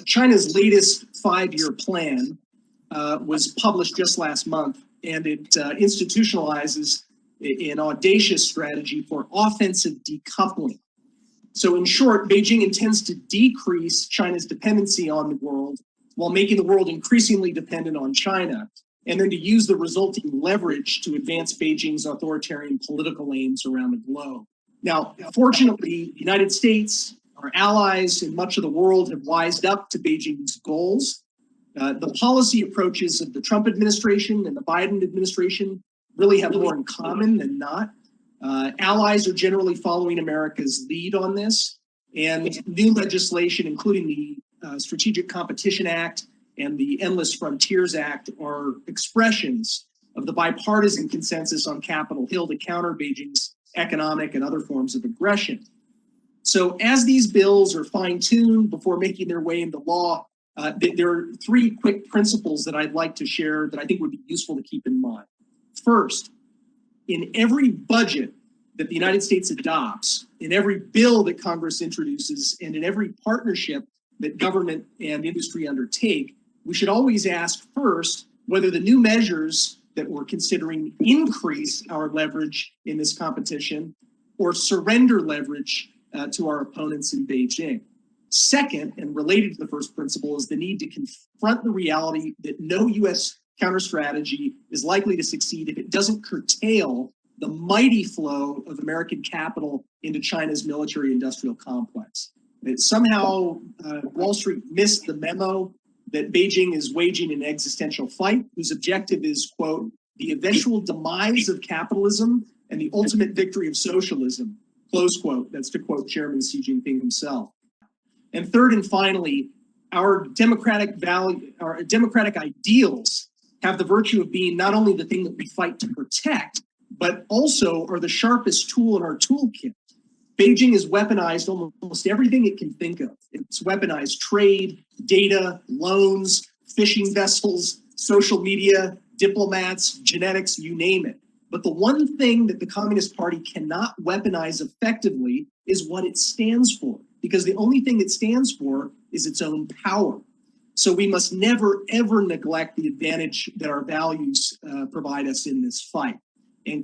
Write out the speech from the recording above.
China's latest 5-year plan was published just last month, and it institutionalizes an audacious strategy for offensive decoupling. So in short, Beijing intends to decrease China's dependency on the world while making the world increasingly dependent on China, and then to use the resulting leverage to advance Beijing's authoritarian political aims around the globe. Now, fortunately, the United States, our allies in much of the world have wised up to Beijing's goals. The policy approaches of the Trump administration and the Biden administration really have more in common than not. Allies are generally following America's lead on this, and new legislation, including the Strategic Competition Act and the Endless Frontiers Act, are expressions of the bipartisan consensus on Capitol Hill to counter Beijing's economic and other forms of aggression. So as these bills are fine-tuned before making their way into law, there are 3 quick principles that I'd like to share that I think would be useful to keep in mind. First, in every budget that the United States adopts, in every bill that Congress introduces, and in every partnership that government and industry undertake, we should always ask first whether the new measures that we're considering increase our leverage in this competition or surrender leverage to our opponents in Beijing. Second, and related to the first principle, is the need to confront the reality that no U.S. counter-strategy is likely to succeed if it doesn't curtail the mighty flow of American capital into China's military-industrial complex. That somehow Wall Street missed the memo that Beijing is waging an existential fight whose objective is, quote, the eventual demise of capitalism and the ultimate victory of socialism, close quote. That's to quote Chairman Xi Jinping himself. And third and finally, our democratic ideals have the virtue of being not only the thing that we fight to protect, but also are the sharpest tool in our toolkit. Beijing has weaponized almost everything it can think of. It's weaponized trade, data, loans, fishing vessels, social media, diplomats, genetics, you name it. But the one thing that the Communist Party cannot weaponize effectively is what it stands for, because the only thing it stands for is its own power. So we must never, ever neglect the advantage that our values provide us in this fight. And